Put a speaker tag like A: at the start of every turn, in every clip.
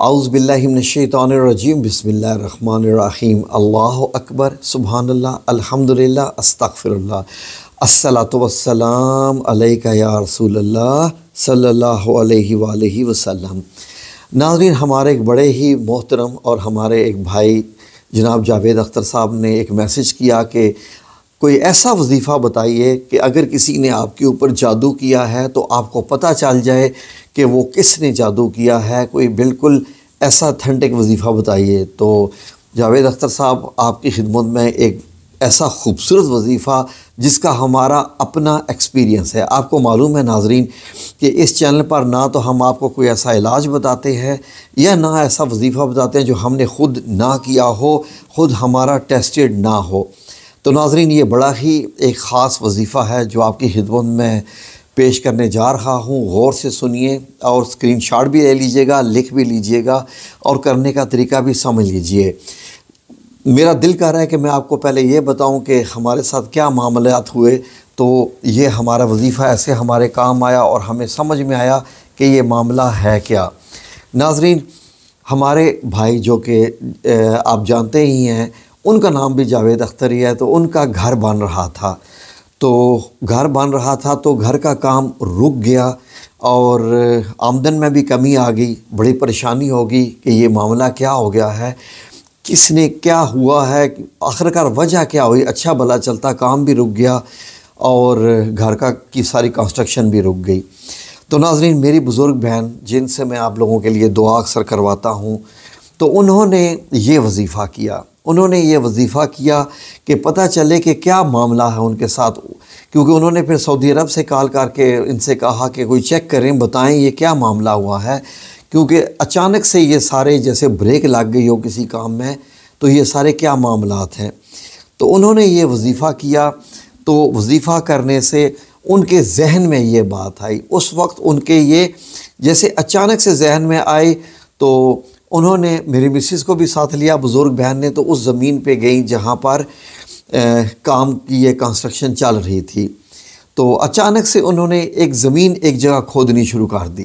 A: اعوذ باللہ من الشیطان الرجیم بسم اللہ الرحمن الرحیم اللہ اکبر سبحان اللہ الحمدللہ استغفر اللہ الصلاۃ والسلام علیک یا رسول اللہ صلی اللہ علیہ وآلہ وسلم۔ ناظرین، ہمارے ایک بڑے ہی محترم اور ہمارے ایک بھائی جناب جاوید اختر صاحب نے ایک میسیج کیا کہ کوئی ایسا وظیفہ بتائیے کہ اگر کسی نے آپ کے اوپر جادو کیا ہے تو آپ کو پتہ چل جائے کہ وہ کس نے جادو کیا ہے، کوئی بالکل ایسا اتھینٹک وظیفہ بتائیے۔ تو جاوید اختر صاحب آپ کی خدمت میں ایک ایسا خوبصورت وظیفہ جس کا ہمارا اپنا ایکسپیرینس ہے۔ آپ کو معلوم ہے ناظرین کہ اس چینل پر نہ تو ہم آپ کو کوئی ایسا علاج بتاتے ہیں یا نہ ایسا وظیفہ بتاتے ہیں جو ہم نے خود نہ کیا ہو، خود ہمارا ٹیسٹڈ نہ ہو۔ تو ناظرین، یہ بڑا ہی ایک خاص وظیفہ ہے جو آپ کی خدمت میں پیش کرنے جا رہا ہوں۔ غور سے سنیے اور اسکرین شاٹ بھی لے لیجئے گا، لکھ بھی لیجئے گا اور کرنے کا طریقہ بھی سمجھ لیجئے۔ میرا دل کر رہا ہے کہ میں آپ کو پہلے یہ بتاؤں کہ ہمارے ساتھ کیا معاملات ہوئے، تو یہ ہمارا وظیفہ ایسے ہمارے کام آیا اور ہمیں سمجھ میں آیا کہ یہ معاملہ ہے کیا۔ ناظرین، ہمارے بھائی جو کہ آپ جانتے ہی ہیں، ان کا نام بھی جاوید اختر ہی ہے، تو ان کا گھر بن رہا تھا۔ تو گھر بن رہا تھا تو گھر کا کام رک گیا اور آمدن میں بھی کمی آ گئی، بڑی پریشانی ہوگی کہ یہ معاملہ کیا ہو گیا ہے، کس نے کیا ہوا ہے، آخرکار وجہ کیا ہوئی۔ اچھا بھلا چلتا کام بھی رک گیا اور گھر کی ساری کنسٹرکشن بھی رک گئی۔ تو ناظرین، میری بزرگ بہن جن سے میں آپ لوگوں کے لیے دعا اکثر کرواتا ہوں، تو انہوں نے یہ وظیفہ کیا۔ انہوں نے یہ وظیفہ کیا کہ پتہ چلے کہ کیا معاملہ ہے ان کے ساتھ، کیونکہ انہوں نے پھر سعودی عرب سے کال کر کے ان سے کہا کہ کوئی چیک کریں، بتائیں یہ کیا معاملہ ہوا ہے، کیونکہ اچانک سے یہ سارے جیسے بریک لگ گئی ہو کسی کام میں، تو یہ سارے کیا معاملات ہیں۔ تو انہوں نے یہ وظیفہ کیا، تو وظیفہ کرنے سے ان کے ذہن میں یہ بات آئی۔ اس وقت ان کے یہ جیسے اچانک سے ذہن میں آئی، تو انہوں نے میری مسز کو بھی ساتھ لیا، بزرگ بہن نے، تو اس زمین پہ گئیں جہاں پر کام کی یہ کنسٹرکشن چل رہی تھی۔ تو اچانک سے انہوں نے ایک زمین ایک جگہ کھودنی شروع کر دی۔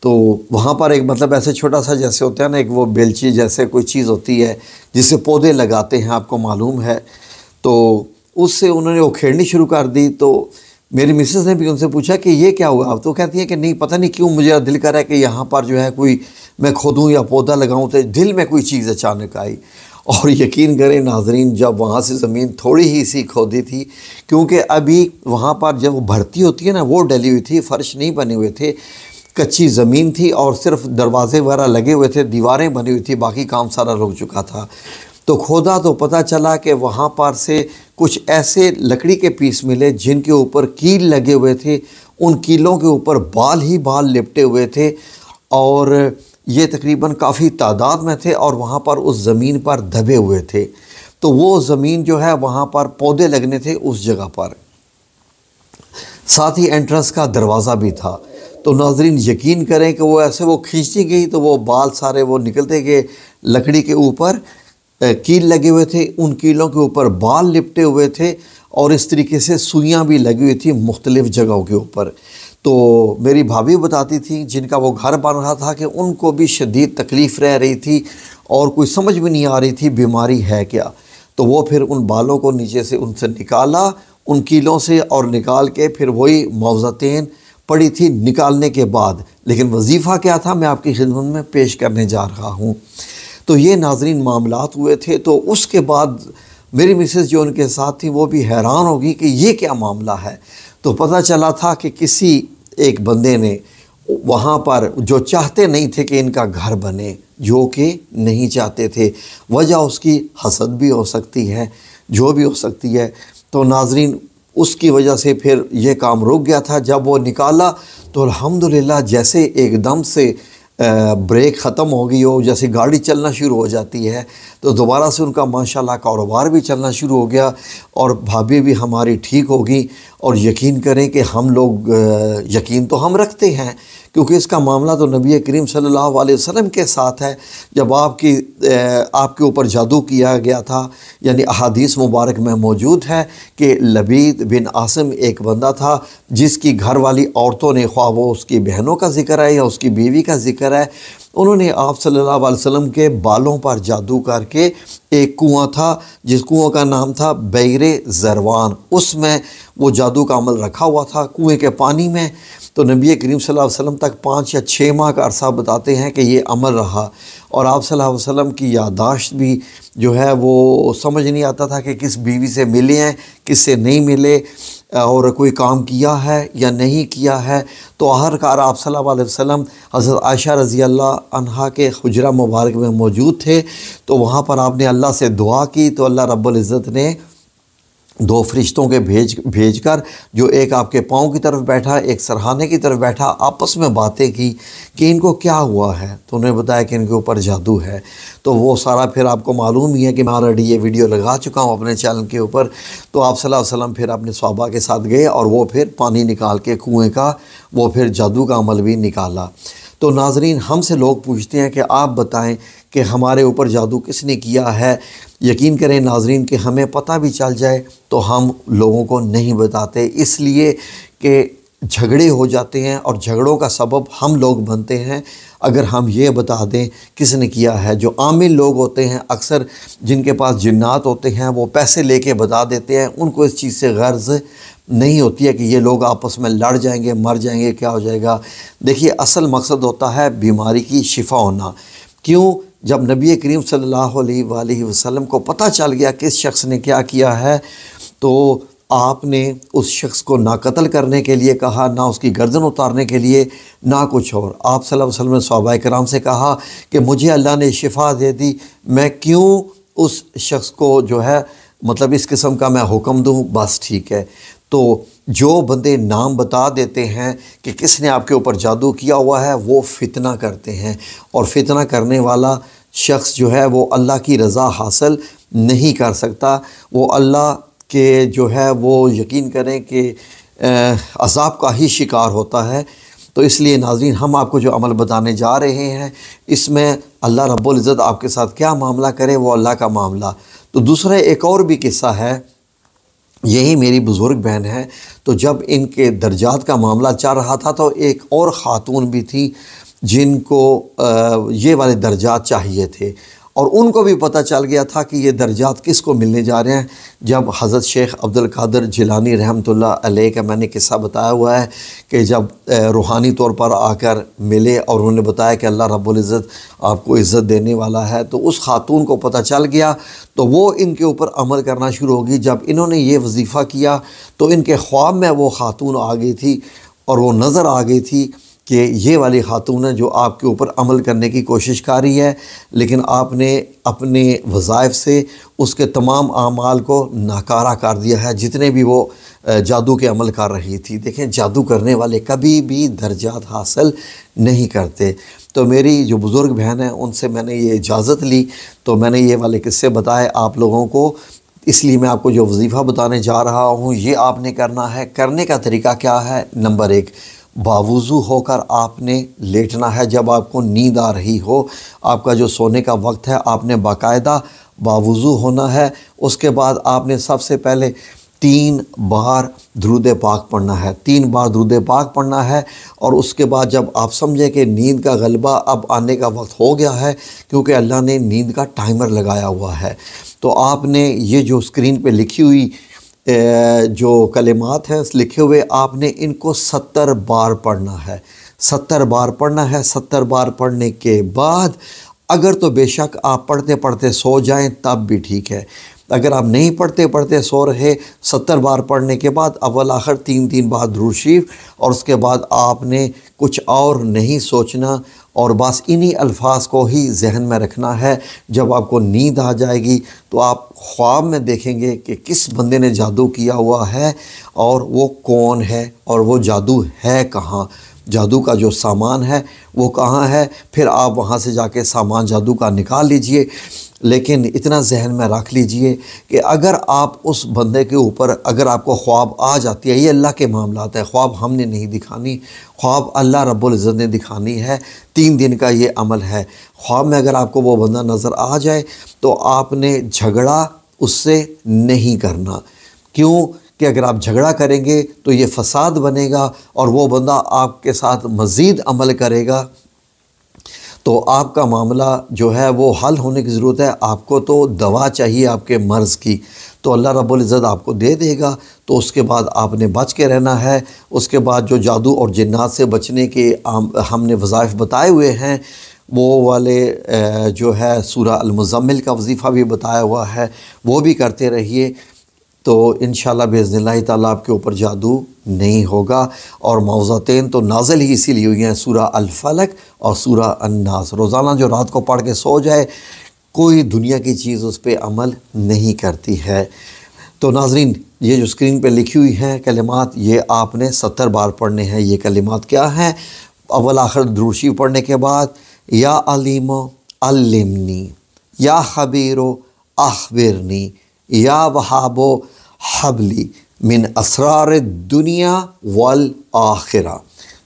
A: تو وہاں پر ایک مطلب ایسے چھوٹا سا جیسے ہوتا ہے نا، ایک وہ بیلچی جیسے کوئی چیز ہوتی ہے جس سے پودے لگاتے ہیں، آپ کو معلوم ہے، تو اس سے انہوں نے وہ کھیڑنی شروع کر دی۔ تو میری مسز نے بھی ان سے پوچھا کہ یہ کیا ہوا، اب تو کہتی ہیں کہ نہیں، پتہ نہیں کیوں مجھے دل کر رہا ہے کہ یہاں پر جو ہے کوئی میں کھودوں یا پودا لگاؤں، تو دل میں کوئی چیز اچانک آئی۔ اور یقین کریں ناظرین، جب وہاں سے زمین تھوڑی ہی سی کھودی تھی، کیونکہ ابھی وہاں پر جب وہ بھرتی ہوتی ہے نا، وہ ڈلی ہوئی تھی، فرش نہیں بنے ہوئے تھے، کچی زمین تھی اور صرف دروازے وغیرہ لگے ہوئے تھے، دیواریں بنی ہوئی تھی، باقی کام سارا رک چکا تھا۔ تو کھودا تو پتہ چلا کہ وہاں پر سے کچھ ایسے لکڑی کے پیس ملے جن کے اوپر کیل لگے ہوئے تھے، ان کیلوں کے اوپر بال ہی بال لپٹے ہوئے تھے، اور یہ تقریباً کافی تعداد میں تھے اور وہاں پر اس زمین پر دبے ہوئے تھے۔ تو وہ زمین جو ہے وہاں پر پودے لگنے تھے اس جگہ پر، ساتھ ہی انٹرنس کا دروازہ بھی تھا۔ تو ناظرین یقین کریں کہ وہ ایسے وہ کھینچتی گئی تو وہ بال سارے وہ نکلتے گئے، لکڑی کے اوپر کیل لگے ہوئے تھے، ان کیلوں کے اوپر بال لپٹے ہوئے تھے، اور اس طریقے سے سوئیاں بھی لگی ہوئی تھی مختلف جگہوں کے اوپر۔ تو میری بھابھی بتاتی تھی جن کا وہ گھر بن رہا تھا کہ ان کو بھی شدید تکلیف رہ رہی تھی اور کوئی سمجھ بھی نہیں آ رہی تھی بیماری ہے کیا۔ تو وہ پھر ان بالوں کو نیچے سے ان سے نکالا، ان کیلوں سے، اور نکال کے پھر وہی موضتین پڑی تھی نکالنے کے بعد۔ لیکن وظیفہ کیا تھا میں آپ کی خدمت میں پیش کرنے جا رہا ہوں۔ تو یہ ناظرین معاملات ہوئے تھے۔ تو اس کے بعد میری مسز جو ان کے ساتھ تھی وہ بھی حیران ہوگی کہ یہ کیا معاملہ ہے۔ تو پتہ چلا تھا کہ کسی ایک بندے نے وہاں پر جو چاہتے نہیں تھے کہ ان کا گھر بنے، جو کہ نہیں چاہتے تھے، وجہ اس کی حسد بھی ہو سکتی ہے، جو بھی ہو سکتی ہے۔ تو ناظرین اس کی وجہ سے پھر یہ کام رک گیا تھا۔ جب وہ نکالا تو الحمدللہ جیسے ایک دم سے بریک ختم ہو گئی ہو، جیسے گاڑی چلنا شروع ہو جاتی ہے، تو دوبارہ سے ان کا ماشاءاللہ کاروبار بھی چلنا شروع ہو گیا، اور بھابھی بھی ہماری ٹھیک ہوگی۔ اور یقین کریں کہ ہم لوگ یقین تو ہم رکھتے ہیں، کیونکہ اس کا معاملہ تو نبی کریم صلی اللہ علیہ وسلم کے ساتھ ہے، جب آپ کے اوپر جادو کیا گیا تھا، یعنی احادیث مبارک میں موجود ہے کہ لبید بن عاصم ایک بندہ تھا جس کی گھر والی عورتوں نے، خواہ وہ اس کی بہنوں کا ذکر ہے یا اس کی بیوی کا ذکر ہے، انہوں نے آپ صلی اللہ علیہ وسلم کے بالوں پر جادو کر کے، ایک کنواں تھا جس کنواں کا نام تھا بئر زروان، اس میں وہ جادو کا عمل رکھا ہوا تھا کنویں کے پانی میں۔ تو نبی کریم صلی اللہ علیہ وسلم تک 5 یا 6 ماہ کا عرصہ بتاتے ہیں کہ یہ عمل رہا، اور آپ صلی اللہ علیہ وسلم کی یادداشت بھی جو ہے وہ سمجھ نہیں آتا تھا کہ کس بیوی سے ملے ہیں، کس سے نہیں ملے، اور کوئی کام کیا ہے یا نہیں کیا ہے۔ تو آخرکار آپ صلی اللہ علیہ وسلم حضرت عائشہ رضی اللہ عنہا کے حجرہ مبارک میں موجود تھے، تو وہاں پر آپ نے اللہ سے دعا کی، تو اللہ رب العزت نے 2 فرشتوں کے بھیج کر، جو ایک آپ کے پاؤں کی طرف بیٹھا، ایک سرہانے کی طرف بیٹھا، آپس میں باتیں کی کہ ان کو کیا ہوا ہے، تو انہیں بتایا کہ ان کے اوپر جادو ہے۔ تو وہ سارا پھر آپ کو معلوم ہی ہے کہ میں آلریڈی یہ ویڈیو لگا چکا ہوں اپنے چینل کے اوپر۔ تو آپ صلی اللہ علیہ وسلم پھر اپنے صحابہ کے ساتھ گئے اور وہ پھر پانی نکال کے کنویں کا وہ پھر جادو کا عمل بھی نکالا۔ تو ناظرین، ہم سے لوگ پوچھتے ہیں کہ آپ بتائیں کہ ہمارے اوپر جادو کس نے کیا ہے۔ یقین کریں ناظرین کہ ہمیں پتہ بھی چل جائے تو ہم لوگوں کو نہیں بتاتے، اس لیے کہ جھگڑے ہو جاتے ہیں اور جھگڑوں کا سبب ہم لوگ بنتے ہیں۔ اگر ہم یہ بتا دیں کس نے کیا ہے، جو عامل لوگ ہوتے ہیں اکثر جن کے پاس جنات ہوتے ہیں، وہ پیسے لے کے بتا دیتے ہیں، ان کو اس چیز سے غرض نہیں ہوتی ہے کہ یہ لوگ آپس میں لڑ جائیں گے، مر جائیں گے، کیا ہو جائے گا۔ دیکھیے، اصل مقصد ہوتا ہے بیماری کی شفا ہونا۔ کیوں؟ جب نبی کریم صلی اللہ علیہ وآلہ وسلم کو پتہ چل گیا کس شخص نے کیا کیا ہے، تو آپ نے اس شخص کو نہ قتل کرنے کے لیے کہا، نہ اس کی گردن اتارنے کے لیے، نہ کچھ اور۔ آپ صلی اللہ علیہ وسلم نے صحابہ کرام سے کہا کہ مجھے اللہ نے شفا دے دی، میں کیوں اس شخص کو جو ہے مطلب اس قسم کا میں حکم دوں، بس ٹھیک ہے۔ تو جو بندے نام بتا دیتے ہیں کہ کس نے آپ کے اوپر جادو کیا ہوا ہے، وہ فتنہ کرتے ہیں، اور فتنہ کرنے والا شخص جو ہے وہ اللہ کی رضا حاصل نہیں کر سکتا، وہ اللہ کے جو ہے وہ یقین کریں کہ عذاب کا ہی شکار ہوتا ہے۔ تو اس لیے ناظرین، ہم آپ کو جو عمل بتانے جا رہے ہیں، اس میں اللہ رب العزت آپ کے ساتھ کیا معاملہ کرے وہ اللہ کا معاملہ۔ تو دوسرا ایک اور بھی قصہ ہے، یہی میری بزرگ بہن ہے، تو جب ان کے درجات کا معاملہ چل رہا تھا تو ایک اور خاتون بھی تھی جن کو یہ والے درجات چاہیے تھے، اور ان کو بھی پتہ چل گیا تھا کہ یہ درجات کس کو ملنے جا رہے ہیں۔ جب حضرت شیخ عبدالقادر جیلانی رحمۃ اللہ علیہ کا میں نے قصہ بتایا ہوا ہے کہ جب روحانی طور پر آ کر ملے اور انہوں نے بتایا کہ اللہ رب العزت آپ کو عزت دینے والا ہے، تو اس خاتون کو پتہ چل گیا، تو وہ ان کے اوپر عمل کرنا شروع ہوگی۔ جب انہوں نے یہ وظیفہ کیا تو ان کے خواب میں وہ خاتون آ گئی تھی، اور وہ نظر آ گئی تھی کہ یہ والی خاتون ہے جو آپ کے اوپر عمل کرنے کی کوشش کر رہی ہے، لیکن آپ نے اپنے وظائف سے اس کے تمام اعمال کو ناکارہ کر دیا ہے، جتنے بھی وہ جادو کے عمل کر رہی تھی۔ دیکھیں، جادو کرنے والے کبھی بھی درجات حاصل نہیں کرتے۔ تو میری جو بزرگ بہن ہیں ان سے میں نے یہ اجازت لی، تو میں نے یہ والے قصے بتائے آپ لوگوں کو، اس لیے میں آپ کو جو وظیفہ بتانے جا رہا ہوں یہ آپ نے کرنا ہے۔ کرنے کا طریقہ کیا ہے؟ نمبر 1، باوضو ہو کر آپ نے لیٹنا ہے۔ جب آپ کو نیند آ رہی ہو، آپ کا جو سونے کا وقت ہے، آپ نے باقاعدہ باوضو ہونا ہے۔ اس کے بعد آپ نے سب سے پہلے 3 بار درود پاک پڑھنا ہے، 3 بار درود پاک پڑھنا ہے، اور اس کے بعد جب آپ سمجھیں کہ نیند کا غلبہ اب آنے کا وقت ہو گیا ہے، کیونکہ اللہ نے نیند کا ٹائمر لگایا ہوا ہے، تو آپ نے یہ جو اسکرین پہ لکھی ہوئی جو کلمات ہیں لکھے ہوئے، آپ نے ان کو 70 بار پڑھنا ہے، 70 بار پڑھنا ہے۔ 70 بار پڑھنے کے بعد اگر تو بے شک آپ پڑھتے پڑھتے سو جائیں تب بھی ٹھیک ہے، اگر آپ نہیں پڑھتے پڑھتے سو رہے، 70 بار پڑھنے کے بعد اول آخر 3 بار درود شریف، اور اس کے بعد آپ نے کچھ اور نہیں سوچنا، اور بس انہی الفاظ کو ہی ذہن میں رکھنا ہے۔ جب آپ کو نیند آ جائے گی تو آپ خواب میں دیکھیں گے کہ کس بندے نے جادو کیا ہوا ہے اور وہ کون ہے اور وہ جادو ہے کہاں۔ جادو کا جو سامان ہے وہ کہاں ہے، پھر آپ وہاں سے جا کے سامان جادو کا نکال لیجئے۔ لیکن اتنا ذہن میں رکھ لیجئے کہ اگر آپ اس بندے کے اوپر اگر آپ کو خواب آ جاتی ہے، یہ اللہ کے معاملات ہے، خواب ہم نے نہیں دکھانی، خواب اللہ رب العزت نے دکھانی ہے۔ 3 دن کا یہ عمل ہے۔ خواب میں اگر آپ کو وہ بندہ نظر آ جائے تو آپ نے جھگڑا اس سے نہیں کرنا۔ کیوں کہ اگر آپ جھگڑا کریں گے تو یہ فساد بنے گا اور وہ بندہ آپ کے ساتھ مزید عمل کرے گا، تو آپ کا معاملہ جو ہے وہ حل ہونے کی ضرورت ہے۔ آپ کو تو دوا چاہیے آپ کے مرض کی، تو اللہ رب العزت آپ کو دے دے گا۔ تو اس کے بعد آپ نے بچ کے رہنا ہے۔ اس کے بعد جو جادو اور جنات سے بچنے کے ہم نے وظائف بتائے ہوئے ہیں، وہ والے جو ہے سورہ المزمل کا وظیفہ بھی بتایا ہوا ہے، وہ بھی کرتے رہیے، تو انشاءاللہ باذن اللہ تعالیٰ آپ کے اوپر جادو نہیں ہوگا۔ اور معوذتین تو نازل ہی اسی لیے ہوئی ہیں، سورہ الفلق اور سورہ الناس۔ روزانہ جو رات کو پڑھ کے سو جائے، کوئی دنیا کی چیز اس پہ عمل نہیں کرتی ہے۔ تو ناظرین، یہ جو اسکرین پہ لکھی ہوئی ہیں کلمات، یہ آپ نے 70 بار پڑھنے ہیں۔ یہ کلمات کیا ہیں؟ اول آخر درود شریف پڑھنے کے بعد یا علیم علمنی، یا خبیر اخبرنی، یا وہاب حبلی من اسرار الدنیا والآخرہ۔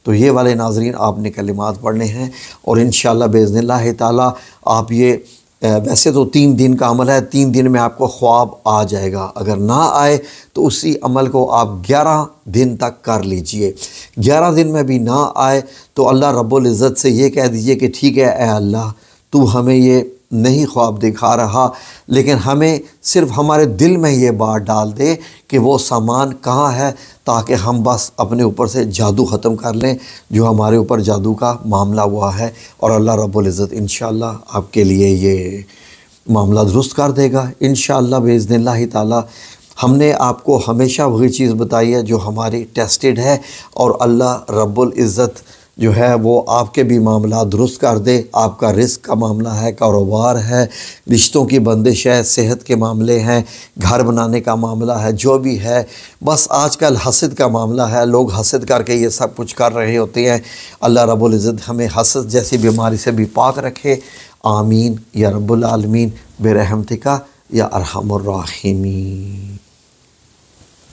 A: تو یہ والے ناظرین آپ نے کلمات پڑھنے ہیں، اور انشاءاللہ باذن اللہ تعالیٰ آپ یہ ویسے تو 3 دن کا عمل ہے، 3 دن میں آپ کو خواب آ جائے گا۔ اگر نہ آئے تو اسی عمل کو آپ 11 دن تک کر لیجئے۔ 11 دن میں بھی نہ آئے تو اللہ رب العزت سے یہ کہہ دیجئے کہ ٹھیک ہے اے اللہ، تو ہمیں یہ نہیں خواب دکھا رہا، لیکن ہمیں صرف ہمارے دل میں یہ بات ڈال دے کہ وہ سامان کہاں ہے، تاکہ ہم بس اپنے اوپر سے جادو ختم کر لیں جو ہمارے اوپر جادو کا معاملہ ہوا ہے، اور اللہ رب العزت انشاءاللہ آپ کے لیے یہ معاملہ درست کر دے گا انشاءاللہ باذن اللہ تعالیٰ۔ ہم نے آپ کو ہمیشہ وہی چیز بتائی ہے جو ہماری ٹیسٹڈ ہے، اور اللہ رب العزت جو ہے وہ آپ کے بھی معاملات درست کر دے۔ آپ کا رزق کا معاملہ ہے، کاروبار ہے، رشتوں کی بندش ہے، صحت کے معاملے ہیں، گھر بنانے کا معاملہ ہے، جو بھی ہے، بس آج کل حسد کا معاملہ ہے، لوگ حسد کر کے یہ سب کچھ کر رہے ہوتے ہیں۔ اللہ رب العزت ہمیں حسد جیسی بیماری سے بھی پاک رکھے، آمین یا رب العالمین برحمتک یا ارحم الراحمین۔